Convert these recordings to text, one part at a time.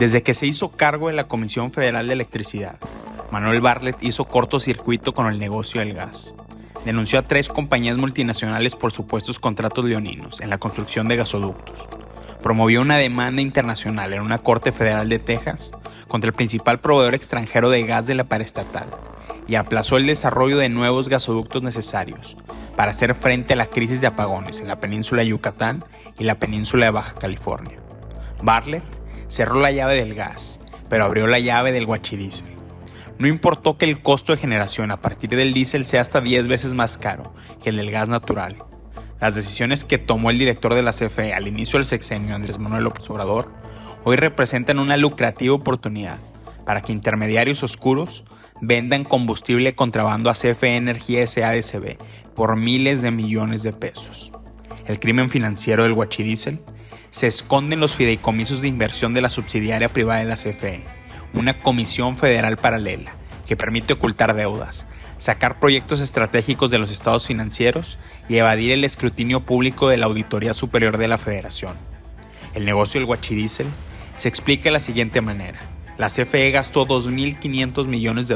Desde que se hizo cargo de la Comisión Federal de Electricidad, Manuel Bartlett hizo cortocircuito con el negocio del gas. Denunció a 3 compañías multinacionales por supuestos contratos leoninos en la construcción de gasoductos. Promovió una demanda internacional en una corte federal de Texas contra el principal proveedor extranjero de gas de la paraestatal y aplazó el desarrollo de nuevos gasoductos necesarios para hacer frente a la crisis de apagones en la península de Yucatán y la península de Baja California. Bartlett cerró la llave del gas, pero abrió la llave del guachidiesel. No importó que el costo de generación a partir del diésel sea hasta 10 veces más caro que el del gas natural. Las decisiones que tomó el director de la CFE al inicio del sexenio, Andrés Manuel López Obrador, hoy representan una lucrativa oportunidad para que intermediarios oscuros vendan combustible de contrabando a CFE Energía S.A.D.C.B. por miles de millones de pesos. El crimen financiero del guachidiesel se esconde en los fideicomisos de inversión de la subsidiaria privada de la CFE, una comisión federal paralela que permite ocultar deudas, sacar proyectos estratégicos de los estados financieros y evadir el escrutinio público de la Auditoría Superior de la Federación. El negocio del guachidiesel se explica de la siguiente manera. La CFE gastó $2.500 millones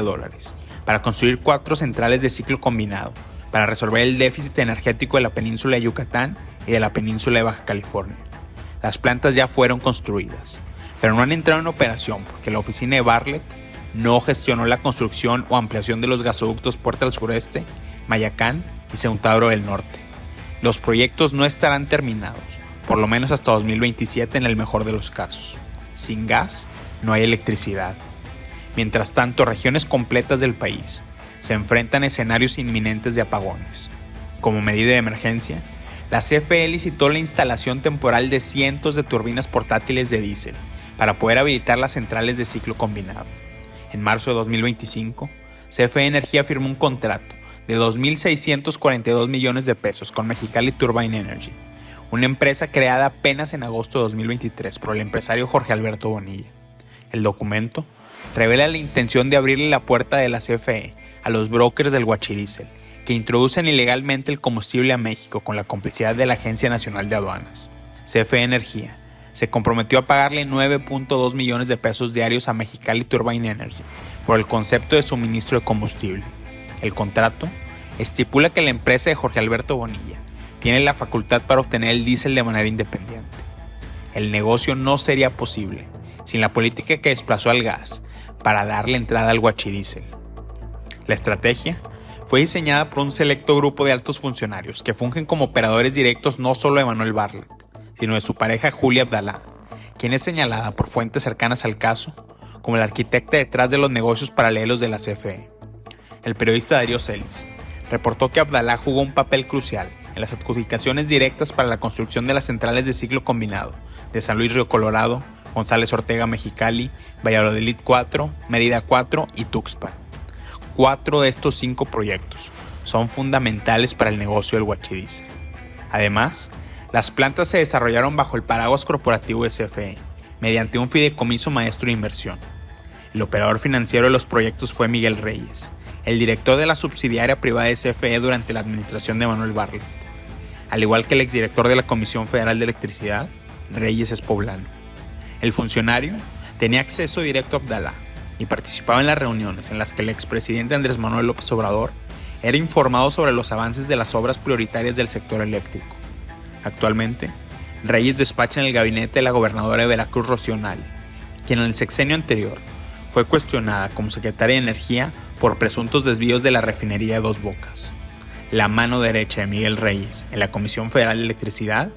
para construir 4 centrales de ciclo combinado para resolver el déficit energético de la península de Yucatán y de la península de Baja California. Las plantas ya fueron construidas, pero no han entrado en operación porque la oficina de Bartlett no gestionó la construcción o ampliación de los gasoductos Puerta al Sureste, Mayacán y Ceutadro del Norte. Los proyectos no estarán terminados, por lo menos hasta 2027 en el mejor de los casos. Sin gas, no hay electricidad. Mientras tanto, regiones completas del país se enfrentan a escenarios inminentes de apagones. Como medida de emergencia, la CFE licitó la instalación temporal de cientos de turbinas portátiles de diésel para poder habilitar las centrales de ciclo combinado. En marzo de 2025, CFE Energía firmó un contrato de $2.642 millones con Mexicali Turbine Energy, una empresa creada apenas en agosto de 2023 por el empresario Jorge Alberto Bonilla. El documento revela la intención de abrirle la puerta de la CFE a los brokers del guachidiesel, que introducen ilegalmente el combustible a México con la complicidad de la Agencia Nacional de Aduanas. CFE Energía se comprometió a pagarle $9.2 millones diarios a Mexicali Turbine Energy por el concepto de suministro de combustible. El contrato estipula que la empresa de Jorge Alberto Bonilla tiene la facultad para obtener el diésel de manera independiente. El negocio no sería posible sin la política que desplazó al gas para darle entrada al guachidiesel. La estrategia fue diseñada por un selecto grupo de altos funcionarios que fungen como operadores directos no solo de Manuel Bartlett, sino de su pareja Julia Abdalá, quien es señalada por fuentes cercanas al caso como la arquitecta detrás de los negocios paralelos de la CFE. El periodista Darío Celis reportó que Abdalá jugó un papel crucial en las adjudicaciones directas para la construcción de las centrales de ciclo combinado de San Luis Río Colorado, González Ortega Mexicali, Valladolid 4, Mérida 4 y Tuxpan. 4 de estos 5 proyectos son fundamentales para el negocio del guachidiesel. Además, las plantas se desarrollaron bajo el paraguas corporativo de CFE, mediante un fideicomiso maestro de inversión. El operador financiero de los proyectos fue Miguel Reyes, el director de la subsidiaria privada de CFE durante la administración de Manuel Bartlett. Al igual que el exdirector de la Comisión Federal de Electricidad, Reyes es poblano. El funcionario tenía acceso directo a Abdalá y participaba en las reuniones en las que el expresidente Andrés Manuel López Obrador era informado sobre los avances de las obras prioritarias del sector eléctrico. Actualmente, Reyes despacha en el gabinete de la gobernadora de Veracruz, Rocío Nale, quien en el sexenio anterior fue cuestionada como secretaria de Energía por presuntos desvíos de la refinería de Dos Bocas. La mano derecha de Miguel Reyes en la Comisión Federal de Electricidad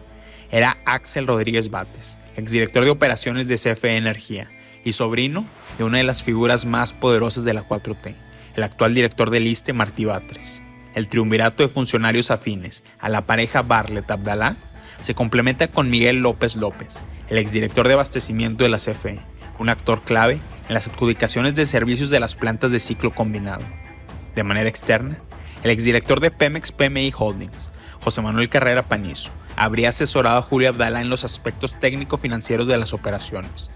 era Axel Rodríguez Bates, exdirector de operaciones de CFE Energía y sobrino de una de las figuras más poderosas de la 4T, el actual director del ISSSTE, Martí Batres. El triunvirato de funcionarios afines a la pareja Bartlett-Abdalá se complementa con Miguel López López, el exdirector de abastecimiento de la CFE, un actor clave en las adjudicaciones de servicios de las plantas de ciclo combinado. De manera externa, el exdirector de Pemex PMI Holdings, José Manuel Carrera Panizo, habría asesorado a Julia Abdalá en los aspectos técnico-financieros de las operaciones.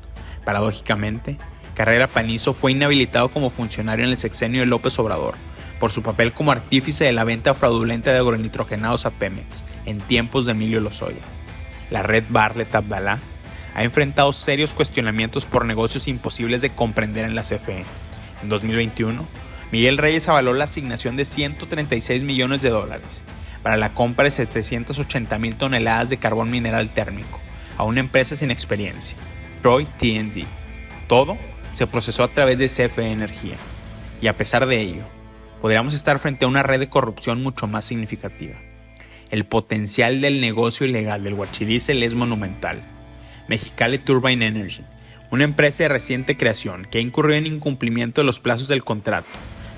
Paradójicamente, Carrera Panizo fue inhabilitado como funcionario en el sexenio de López Obrador por su papel como artífice de la venta fraudulenta de agronitrogenados a Pemex en tiempos de Emilio Lozoya. La red Bartlett-Abdalá ha enfrentado serios cuestionamientos por negocios imposibles de comprender en la CFE. En 2021, Miguel Reyes avaló la asignación de $136 millones para la compra de 780,000 toneladas de carbón mineral térmico a una empresa sin experiencia, Troy T&D. Todo se procesó a través de CFE Energía. Y a pesar de ello, podríamos estar frente a una red de corrupción mucho más significativa. El potencial del negocio ilegal del huachidiesel es monumental. Mexicali Turbine Energy, una empresa de reciente creación que ha incurrido en incumplimiento de los plazos del contrato,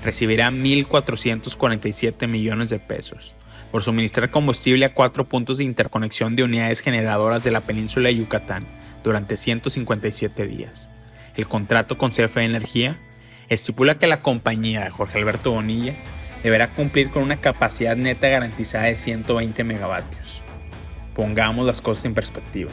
recibirá $1,447 millones por suministrar combustible a 4 puntos de interconexión de unidades generadoras de la península de Yucatán durante 157 días. El contrato con CFE Energía estipula que la compañía de Jorge Alberto Bonilla deberá cumplir con una capacidad neta garantizada de 120 megavatios. Pongamos las cosas en perspectiva.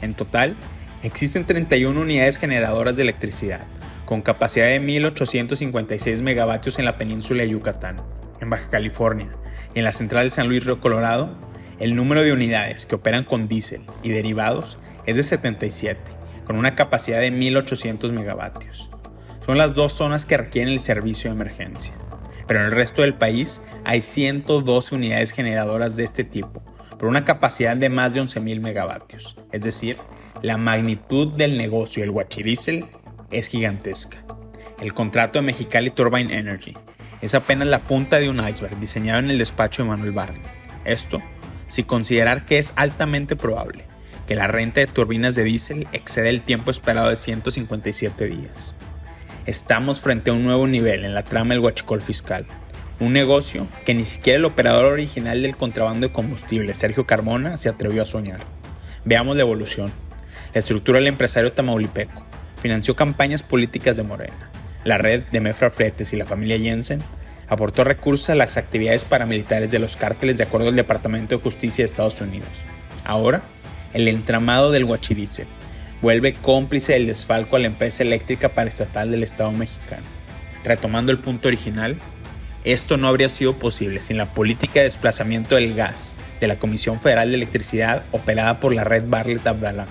En total, existen 31 unidades generadoras de electricidad, con capacidad de 1,856 megavatios en la península de Yucatán. En Baja California y en la central de San Luis Río Colorado, el número de unidades que operan con diésel y derivados es de 77, con una capacidad de 1,800 megavatios. Son las dos zonas que requieren el servicio de emergencia. Pero en el resto del país hay 112 unidades generadoras de este tipo, por una capacidad de más de 11,000 megavatios. Es decir, la magnitud del negocio del huachidiesel es gigantesca. El contrato de Mexicali Turbine Energy es apenas la punta de un iceberg diseñado en el despacho de Manuel Bartlett. Esto, sin considerar que es altamente probable que la renta de turbinas de diésel exceda el tiempo esperado de 157 días. Estamos frente a un nuevo nivel en la trama del huachicol fiscal, un negocio que ni siquiera el operador original del contrabando de combustible, Sergio Carmona, se atrevió a soñar. Veamos la evolución. La estructura del empresario tamaulipeco financió campañas políticas de Morena. La red de Mefra Fretes y la familia Jensen aportó recursos a las actividades paramilitares de los cárteles de acuerdo al Departamento de Justicia de Estados Unidos. Ahora, el entramado del huachidiesel vuelve cómplice del desfalco a la empresa eléctrica paraestatal del Estado mexicano. Retomando el punto original, esto no habría sido posible sin la política de desplazamiento del gas de la Comisión Federal de Electricidad operada por la red Bartlett-Abdalá.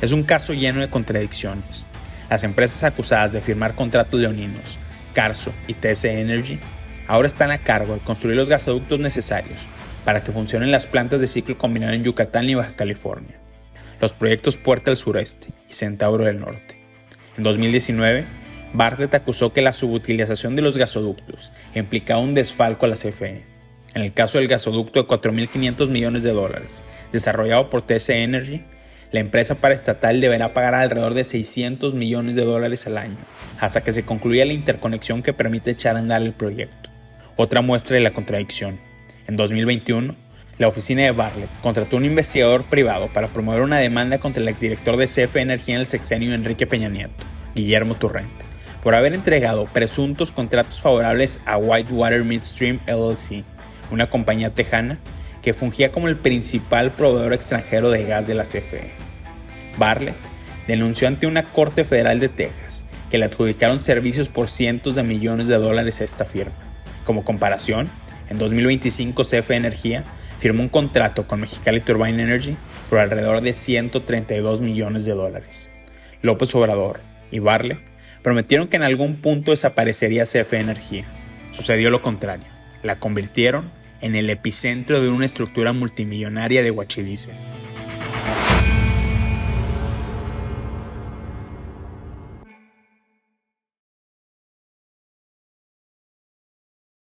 Es un caso lleno de contradicciones. Las empresas acusadas de firmar contratos leoninos, Carso y TC Energy, ahora están a cargo de construir los gasoductos necesarios para que funcionen las plantas de ciclo combinado en Yucatán y Baja California, los proyectos Puerta del Sureste y Centauro del Norte. En 2019, Bartlett acusó que la subutilización de los gasoductos implicaba un desfalco a la CFE. En el caso del gasoducto de $4,500 millones, desarrollado por TC Energy, la empresa paraestatal deberá pagar alrededor de $600 millones al año, hasta que se concluya la interconexión que permite echar a andar el proyecto. Otra muestra de la contradicción. En 2021, la oficina de Bartlett contrató un investigador privado para promover una demanda contra el exdirector de CFE Energía en el sexenio Enrique Peña Nieto, Guillermo Turrent, por haber entregado presuntos contratos favorables a Whitewater Midstream LLC, una compañía tejana que fungía como el principal proveedor extranjero de gas de la CFE. Bartlett denunció ante una corte federal de Texas que le adjudicaron servicios por cientos de millones de dólares a esta firma. Como comparación, en 2025 CFE Energía firmó un contrato con Mexicali Turbine Energy por alrededor de $132 millones. López Obrador y Bartlett prometieron que en algún punto desaparecería CFE Energía. Sucedió lo contrario. La convirtieron en el epicentro de una estructura multimillonaria de huachidiesel.